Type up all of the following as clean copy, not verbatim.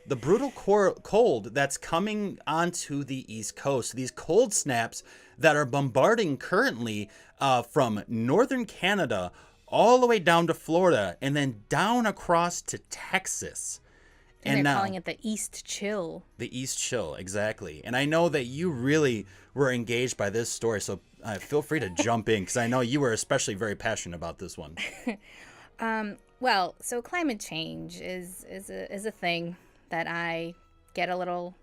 the brutal cold that's coming onto the East Coast. These cold snaps that are bombarding currently from northern Canada all the way down to Florida and then down across to Texas. And And they're calling now, it the East Chill. the East Chill, exactly. And I know that you really were engaged by this story, so feel free to jump in because I know you were especially very passionate about this one. Well, so climate change is a thing that I get a little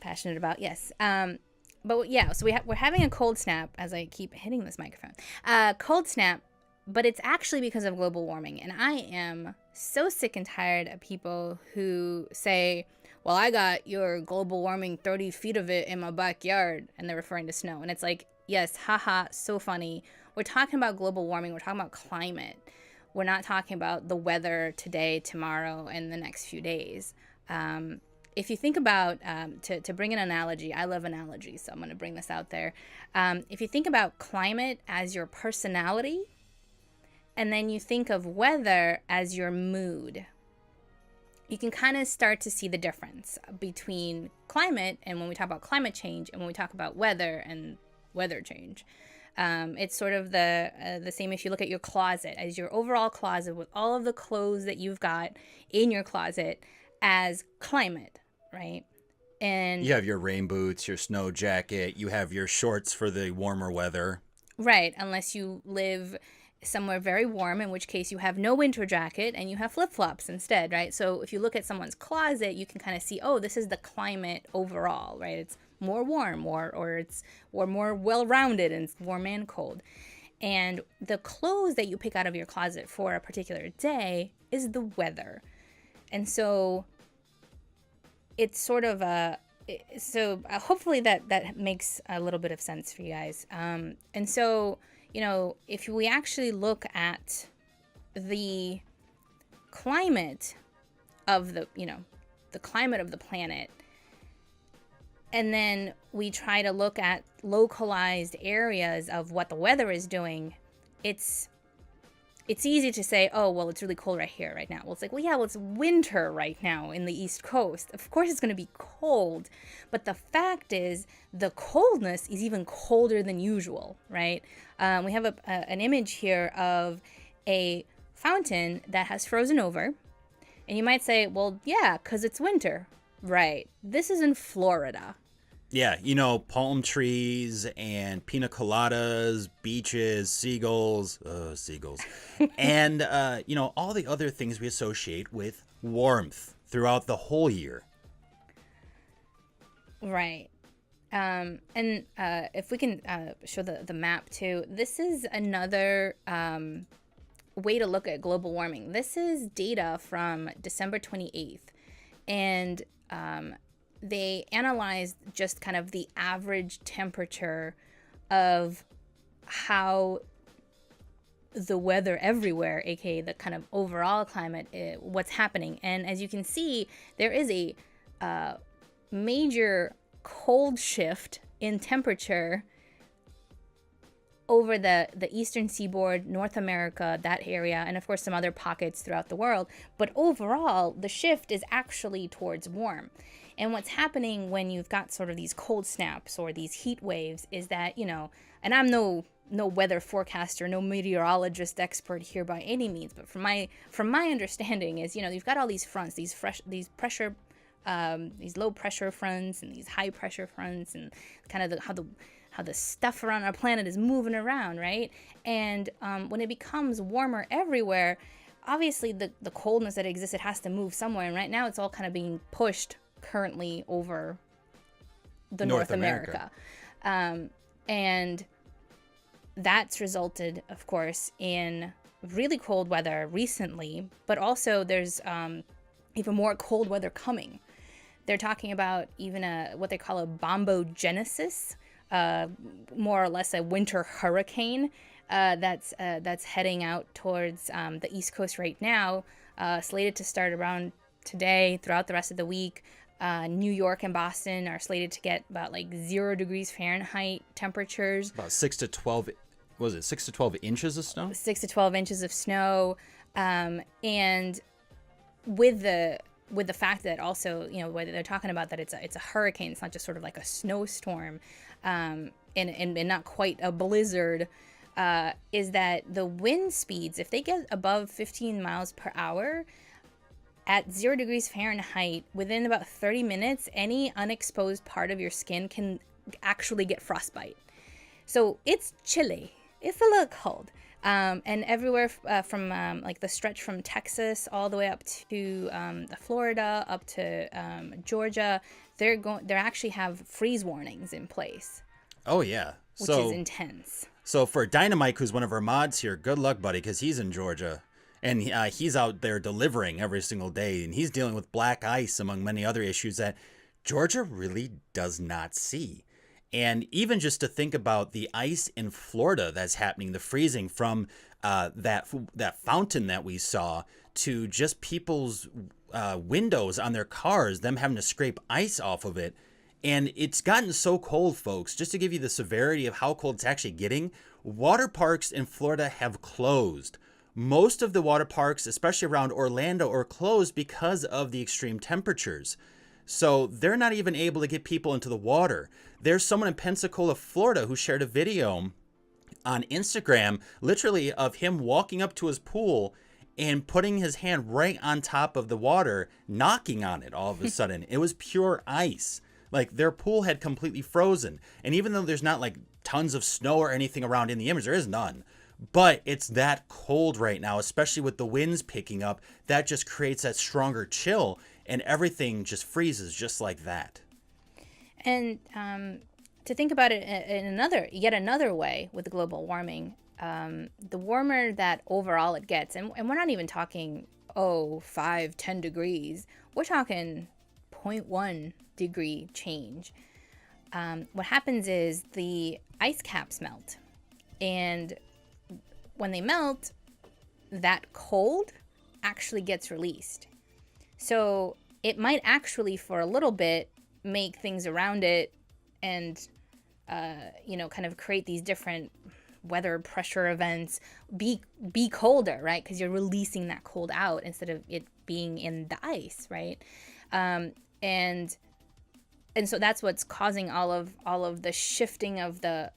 passionate about. Yes. But yeah, so we're having a cold snap as I keep hitting this microphone. Cold snap, but it's actually because of global warming. And I am so sick and tired of people who say, well, I got your global warming 30 feet of it in my backyard. And they're referring to snow. And it's like, yes, haha, so funny. We're talking about global warming. We're talking about climate. We're not talking about the weather today, tomorrow, and the next few days. If you think about, to bring an analogy, I love analogies, so I'm going to bring this out there. If you think about climate as your personality, and then you think of weather as your mood, you can kind of start to see the difference between climate and when we talk about climate change and when we talk about weather and weather change. It's sort of the same if you look at your closet as your overall closet with all of the clothes that you've got in your closet as climate, right? And You have your rain boots, your snow jacket, you have your shorts for the warmer weather. right, unless you live somewhere very warm, in which case you have no winter jacket and you have flip-flops instead, right? So if you look at someone's closet, you can kind of see, oh, this is the climate overall, right? It's more warm or more well-rounded and it's warm and cold. And the clothes that you pick out of your closet for a particular day is the weather. And so it's sort of hopefully that makes a little bit of sense for you guys. And so, if we actually look at the climate of the climate of the planet, and then we try to look at localized areas of what the weather is doing, it's easy to say, oh, well, it's really cold right here, right now. Well, it's like, well, yeah, well, it's winter right now in the East Coast. Of course, it's going to be cold. But the fact is, the coldness is even colder than usual, right? We have an image here of a fountain that has frozen over. And you might say, well, yeah, because it's winter. Right. This is in Florida. Yeah, palm trees and pina coladas, beaches, seagulls, and, all the other things we associate with warmth throughout the whole year. Right. And if we can show the map too, this is another way to look at global warming. This is data from December 28th. And they analyzed just kind of the average temperature of how the weather everywhere, aka the kind of overall climate, what's happening. And as you can see, there is a major cold shift in temperature over the eastern seaboard, North America, that area, and of course some other pockets throughout the world. But overall, the shift is actually towards warm. And what's happening when you've got sort of these cold snaps or these heat waves is that, and I'm no weather forecaster, no meteorologist expert here by any means, but from my understanding is, you've got all these fronts, these pressure, these low pressure fronts and these high pressure fronts, and kind of how the stuff around our planet is moving around, right? And when it becomes warmer everywhere, obviously the coldness that exists, it has to move somewhere. And right now it's all kind of being pushed currently over the North America. And that's resulted, of course, in really cold weather recently, but also there's even more cold weather coming. They're talking about even what they call a bombogenesis, more or less a winter hurricane that's heading out towards the East Coast right now, slated to start around today, throughout the rest of the week. New York and Boston are slated to get about 0 degrees Fahrenheit temperatures. About 6 to 12, was it 6 to 12 inches of snow? 6 to 12 inches of snow. And with the fact that also, whether they're talking about that it's a hurricane, it's not just sort of like a snowstorm, and not quite a blizzard, is that the wind speeds, if they get above 15 miles per hour at 0 degrees Fahrenheit, within about 30 minutes, any unexposed part of your skin can actually get frostbite. So it's chilly. It's a little cold. And everywhere from like the stretch from Texas all the way up to the Florida, up to Georgia, they actually have freeze warnings in place. Oh, yeah. Which is intense. So for Dynamite, who's one of our mods here, good luck, buddy, because he's in Georgia. And he's out there delivering every single day. And he's dealing with black ice, among many other issues that Georgia really does not see. And even just to think about the ice in Florida that's happening, the freezing from that fountain that we saw, to just people's windows on their cars, them having to scrape ice off of it. And it's gotten so cold, folks, just to give you the severity of how cold it's actually getting, water parks in Florida have closed. Most of the water parks, especially around Orlando, are closed because of the extreme temperatures. So they're not even able to get people into the water. There's someone in Pensacola, Florida, who shared a video on Instagram, literally of him walking up to his pool and putting his hand right on top of the water, knocking on it all of a sudden. It was pure ice. Like, their pool had completely frozen. And even though there's not like tons of snow or anything around in the image, there is none. But it's that cold right now, especially with the winds picking up. That just creates that stronger chill, and everything just freezes just like that. And to think about it in yet another way with global warming, the warmer that overall it gets, and we're not even talking 5, 10 degrees, we're talking 0.1 degree change. What happens is the ice caps melt, and when they melt, that cold actually gets released. So it might actually, for a little bit, make things around it and, kind of create these different weather pressure events be colder, right? Because you're releasing that cold out instead of it being in the ice, right? And so that's what's causing all of the shifting of the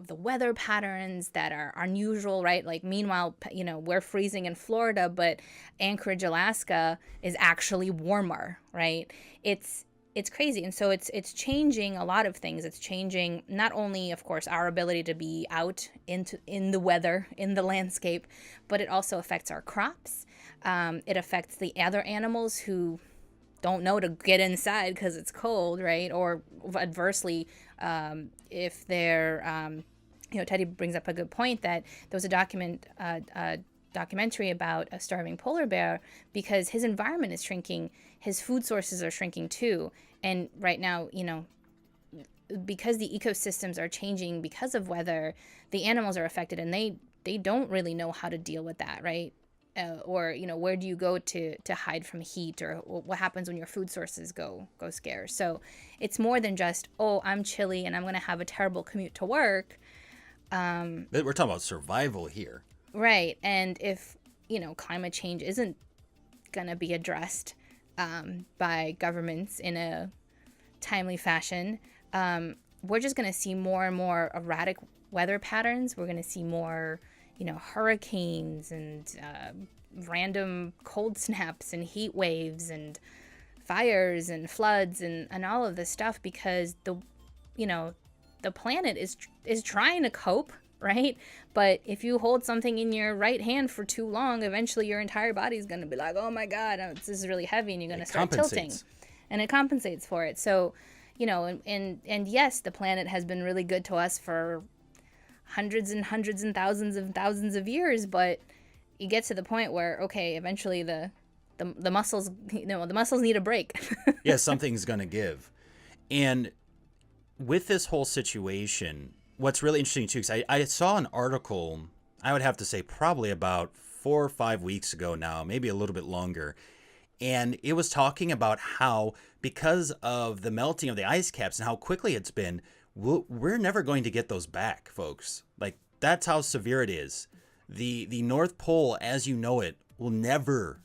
weather patterns that are unusual, right? Like, meanwhile, we're freezing in Florida, but Anchorage, Alaska is actually warmer, right? It's crazy. And so it's changing a lot of things. It's changing not only, of course, our ability to be out in the weather, in the landscape, but it also affects our crops. It affects the other animals who don't know to get inside because it's cold, right? Or adversely, if they're, Teddy brings up a good point that there was a documentary about a starving polar bear because his environment is shrinking, his food sources are shrinking too. And right now, because the ecosystems are changing because of weather, the animals are affected, and they don't really know how to deal with that, right? Or where do you go to hide from heat, or what happens when your food sources go scarce. So it's more than just, I'm chilly and I'm going to have a terrible commute to work. We're talking about survival here, right? And if climate change isn't going to be addressed by governments in a timely fashion, we're just going to see more and more erratic weather patterns. We're going to see more hurricanes and random cold snaps and heat waves and fires and floods and all of this stuff, because the planet is trying to cope, right? But if you hold something in your right hand for too long, eventually your entire body is going to be like, oh my God, this is really heavy, and you're going to start tilting. And it compensates for it. So, and yes, the planet has been really good to us for hundreds and thousands of years, but you get to the point where, okay, eventually the muscles, the muscles need a break. Yeah, something's going to give. And with this whole situation, what's really interesting too, because I saw an article, I would have to say probably about 4 or 5 weeks ago now, maybe a little bit longer. And it was talking about how, because of the melting of the ice caps and how quickly it's been, we're never going to get those back, folks. Like, that's how severe it is. The North Pole, as you know it, will never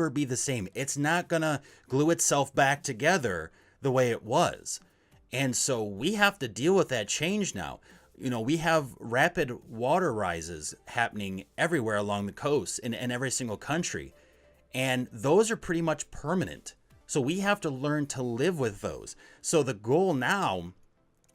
be the same. It's not going to glue itself back together the way it was. And so we have to deal with that change now. We have rapid water rises happening everywhere along the coast in every single country. And those are pretty much permanent. So we have to learn to live with those. So the goal now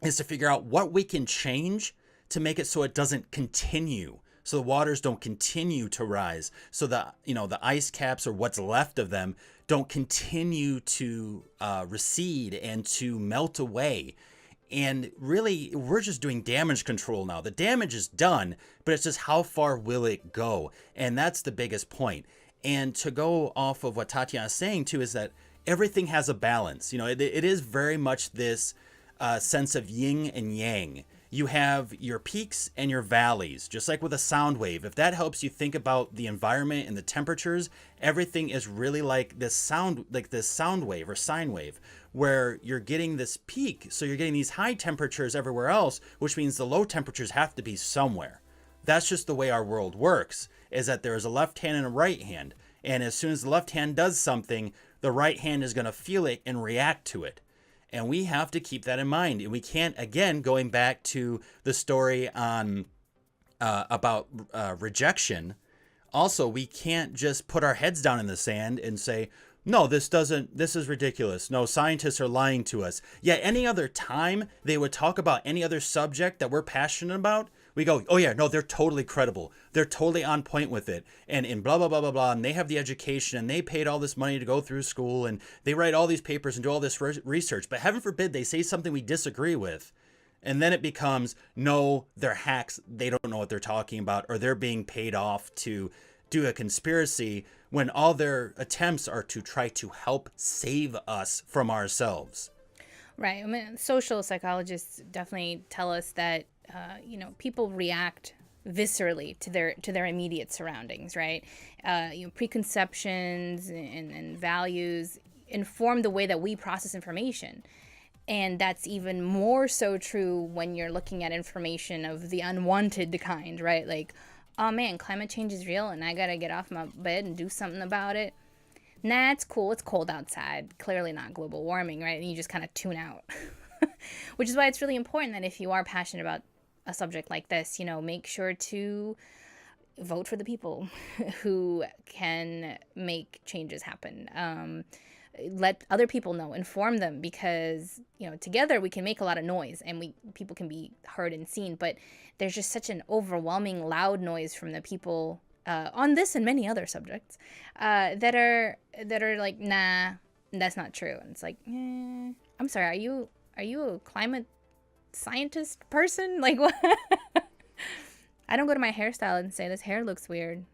is to figure out what we can change to make it so it doesn't continue. So the waters don't continue to rise. So the ice caps or what's left of them don't continue to recede and to melt away. And really, we're just doing damage control now. The damage is done, but it's just how far will it go? And that's the biggest point. And to go off of what Tatiana is saying too, is that everything has a balance. It is very much this sense of yin and yang. You have your peaks and your valleys, just like with a sound wave. If that helps you think about the environment and the temperatures, everything is really like this sound wave or sine wave, where you're getting this peak. So you're getting these high temperatures everywhere else, which means the low temperatures have to be somewhere. That's just the way our world works, is that there is a left hand and a right hand. And as soon as the left hand does something, the right hand is going to feel it and react to it. And we have to keep that in mind. And we can't, again, going back to the story on about rejection. Also, we can't just put our heads down in the sand and say, no, this is ridiculous. No, scientists are lying to us. Yeah, any other time they would talk about any other subject that we're passionate about, we go, oh yeah, no, they're totally credible. They're totally on point with it. And blah, blah, blah, blah, blah. And they have the education and they paid all this money to go through school and they write all these papers and do all this research. But heaven forbid they say something we disagree with. And then it becomes, no, they're hacks. They don't know what they're talking about, or they're being paid off to do a conspiracy, when all their attempts are to try to help save us from ourselves. Right. I mean, social psychologists definitely tell us that people react viscerally to their immediate surroundings, right? Preconceptions and values inform the way that we process information. And that's even more so true when you're looking at information of the unwanted kind, right? Like, oh man, climate change is real and I gotta get off my bed and do something about it. Nah, it's cool. It's cold outside. Clearly not global warming, right? And you just kind of tune out. Which is why it's really important that if you are passionate about a subject like this, make sure to vote for the people who can make changes happen. Let other people know, inform them, because together we can make a lot of noise and people can be heard and seen, but there's just such an overwhelming loud noise from the people on this and many other subjects that are like, nah, that's not true. And it's like, I'm sorry, are you a climate scientist person? Like, what? I don't go to my hairstylist and say this hair looks weird.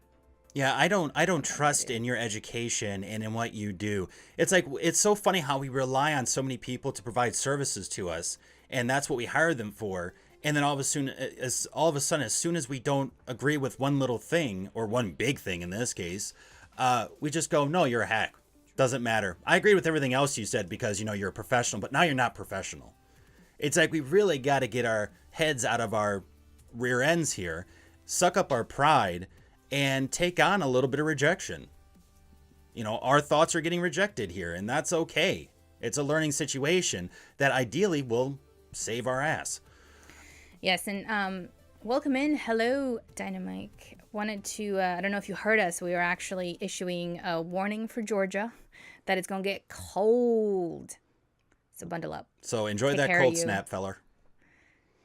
Yeah, I don't trust in your education and in what you do. It's like, it's so funny how we rely on so many people to provide services to us, and that's what we hire them for. And then all of a sudden, as soon as we don't agree with one little thing, or one big thing in this case, we just go, no, you're a hack. Doesn't matter. I agree with everything else you said because you're a professional, but now you're not professional. It's like we really got to get our heads out of our rear ends here, suck up our pride, and take on a little bit of rejection. Our thoughts are getting rejected here, and that's okay. It's a learning situation that ideally will save our ass. Yes, and welcome in. Hello, Dynamite. Wanted to, I don't know if you heard us, we are actually issuing a warning for Georgia that it's going to get cold. So bundle up. So enjoy that cold snap, feller.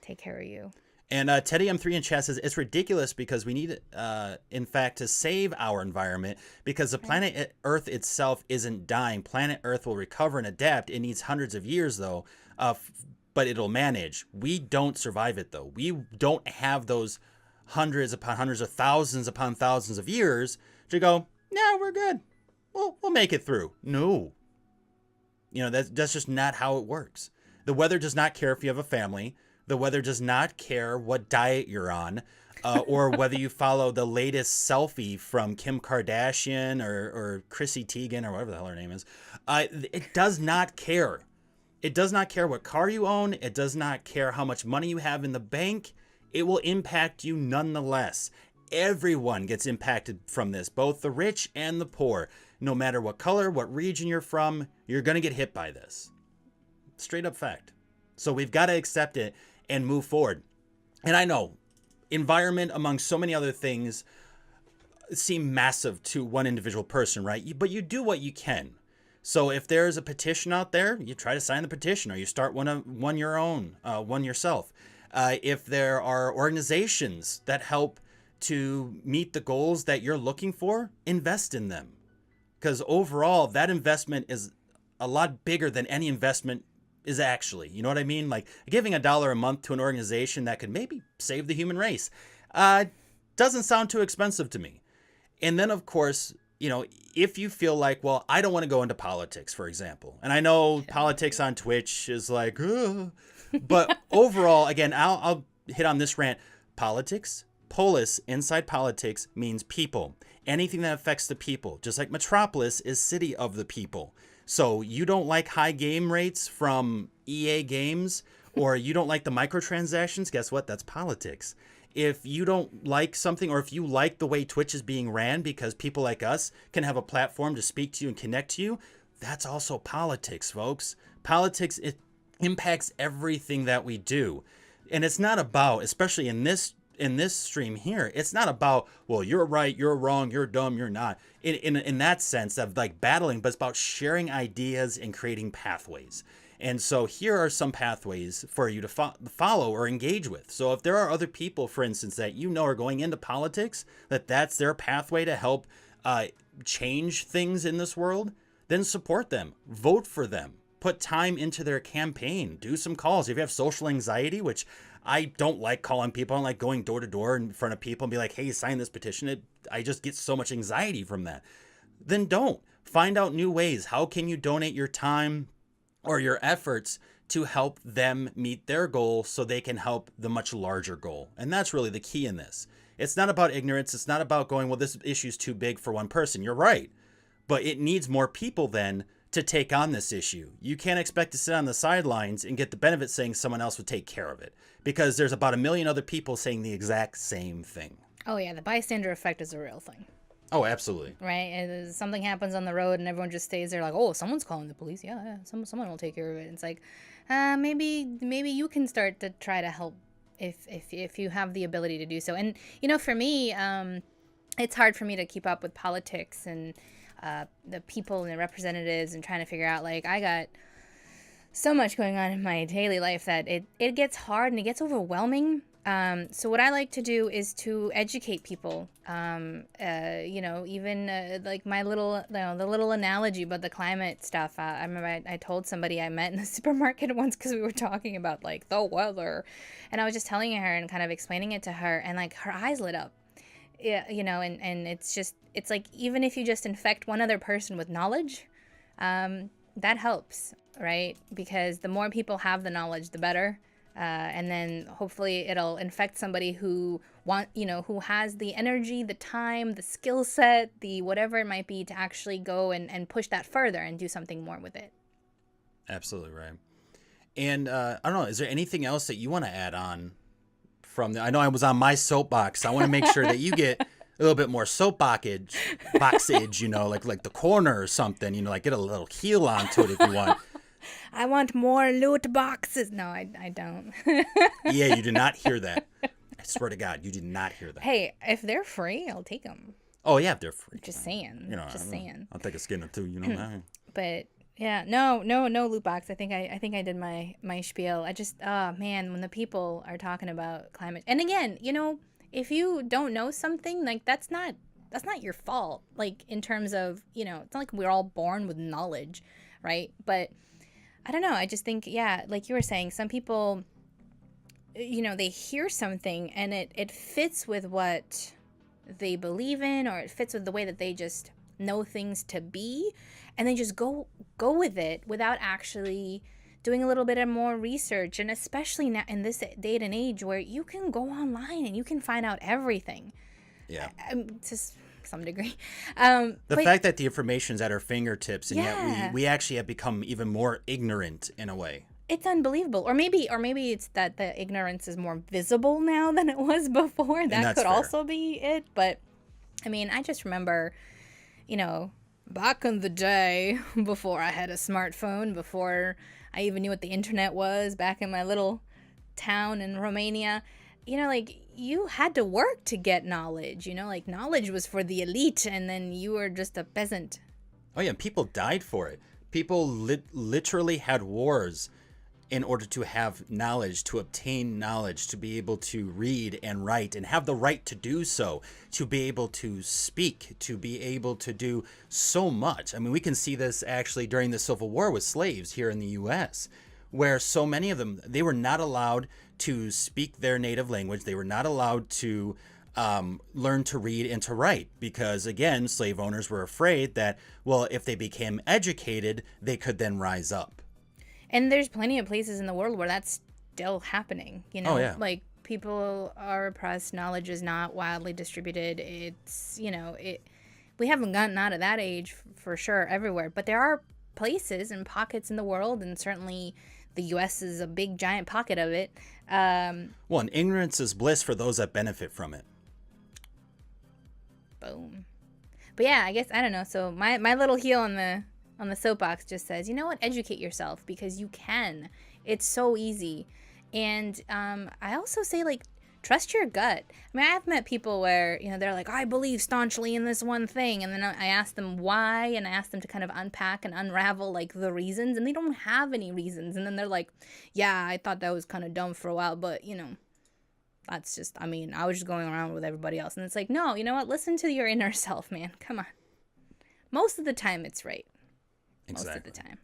Take care of you. And Teddy M3 in chat says, it's ridiculous because we need, in fact, to save our environment because the planet Earth itself isn't dying. Planet Earth will recover and adapt. It needs hundreds of years, though, but it'll manage. We don't survive it, though. We don't have those hundreds upon hundreds of thousands upon thousands of years to go, no, we're good. We'll make it through. No. That's just not how it works. The weather does not care if you have a family. The weather does not care what diet you're on, or whether you follow the latest selfie from Kim Kardashian or Chrissy Teigen or whatever the hell her name is. It does not care. It does not care what car you own. It does not care how much money you have in the bank. It will impact you nonetheless. Everyone gets impacted from this, both the rich and the poor. No matter what color, what region you're from, you're going to get hit by this. Straight up fact. So we've got to accept it and move forward. And I know environment, among so many other things, seem massive to one individual person, right? But you do what you can. So if there's a petition out there, you try to sign the petition, or you start one your own, one yourself. If there are organizations that help to meet the goals that you're looking for, invest in them. Because overall, that investment is a lot bigger than any investment is actually. You know what I mean? Like giving $1 a month to an organization that could maybe save the human race doesn't sound too expensive to me. And then, of course, if you feel like, well, I don't want to go into politics, for example. And I know politics on Twitch is like, ugh. But overall, again, I'll hit on this rant. Politics, polis, inside politics, means people. Anything that affects the people. Just like Metropolis is city of the people. So you don't like high game rates from EA games, or you don't like the microtransactions, guess what? That's politics. If you don't like something, or if you like the way Twitch is being ran because people like us can have a platform to speak to you and connect to you, that's also politics, folks. Politics, it impacts everything that we do. And it's not about, especially in this stream here, it's not about, well, you're right, you're wrong, you're dumb, you're not. In that sense of like battling, but it's about sharing ideas and creating pathways. And so here are some pathways for you to follow or engage with. So if there are other people, for instance, that are going into politics, that's their pathway to help change things in this world, then support them, vote for them, put time into their campaign, do some calls. If you have social anxiety, which I don't like calling people, I don't like going door to door in front of people and be like, hey, sign this petition. I just get so much anxiety from that. Then don't. Find out new ways. How can you donate your time or your efforts to help them meet their goal so they can help the much larger goal? And that's really the key in this. It's not about ignorance. It's not about going, well, this issue's too big for one person. You're right. But it needs more people then to take on this issue. You can't expect to sit on the sidelines and get the benefit saying someone else would take care of it, because there's about 1 million other people saying the exact same thing. Oh yeah, the bystander effect is a real thing. Oh, absolutely. Right? And something happens on the road and everyone just stays there like, oh, someone's calling the police. Yeah, someone will take care of it. And it's like, maybe you can start to try to help if you have the ability to do so. And, for me, it's hard for me to keep up with politics and the people and the representatives and trying to figure out, like, I got so much going on in my daily life that it gets hard and it gets overwhelming. So what I like to do is to educate people, even like my little, the little analogy about the climate stuff. I remember I told somebody I met in the supermarket once because we were talking about like the weather, and I was just telling her and kind of explaining it to her, and like her eyes lit up. Yeah, and it's like, even if you just infect one other person with knowledge, that helps, right? Because the more people have the knowledge, the better. And then hopefully it'll infect somebody who who has the energy, the time, the skill set, the whatever it might be to actually go and push that further and do something more with it. Absolutely right. And I don't know, is there anything else that you want to add on from I know I was on my soapbox. I want to make sure that you get a little bit more soapboxage, like the corner or something, like get a little heel onto it if you want. I want more loot boxes. No, I don't. Yeah, you did not hear that. I swear to God, you did not hear that. Hey, if they're free, I'll take them. Oh, yeah, if they're free. Just saying. Saying. I'll take a skin or two, But yeah, no loot box. I think I did my spiel. I just, man, when the people are talking about climate, and again, if you don't know something, like that's not your fault. Like in terms of, it's not like we're all born with knowledge, right? But I don't know. I just think, yeah, like you were saying, some people, they hear something and it fits with what they believe in, or it fits with the way that they just know things to be, and they just go with it without actually doing a little bit of more research. And especially now in this day and age where you can go online and you can find out everything. Yeah. To some degree. The fact that the information's at our fingertips, and yeah, yet we actually have become even more ignorant in a way. It's unbelievable. Or maybe it's that the ignorance is more visible now than it was before. And That that's could fair. also be it. But I mean, I just remember, you know, back in the day, before I had a smartphone, before I even knew what the internet was, back in my little town in Romania, like you had to work to get knowledge, like knowledge was for the elite and then you were just a peasant. Oh yeah, people died for it. People literally had wars in order to have knowledge, to obtain knowledge, to be able to read and write and have the right to do so, to be able to speak, to be able to do so much. I mean, we can see this actually during the Civil War with slaves here in the US, where so many of them, they were not allowed to speak their native language. They were not allowed to learn to read and to write because, again, slave owners were afraid that, well, if they became educated, they could then rise up. And there's plenty of places in the world where that's still happening, Oh, yeah. Like people are oppressed, knowledge is not widely distributed. It's, we haven't gotten out of that age for sure everywhere, but there are places and pockets in the world, and certainly the US is a big giant pocket of it. Well, and ignorance is bliss for those that benefit from it. Boom. But yeah, I guess, I don't know. So my little heel on the soapbox just says, you know what, educate yourself because you can. It's so easy. And I also say, like, trust your gut. I mean, I've met people where, they're like, I believe staunchly in this one thing. And then I ask them why, and I ask them to kind of unpack and unravel, like, the reasons. And they don't have any reasons. And then they're like, yeah, I thought that was kind of dumb for a while. But, that's just, I mean, I was just going around with everybody else. And it's like, no, you know what? Listen to your inner self, man. Come on. Most of the time, it's right. Exactly. Most of the time.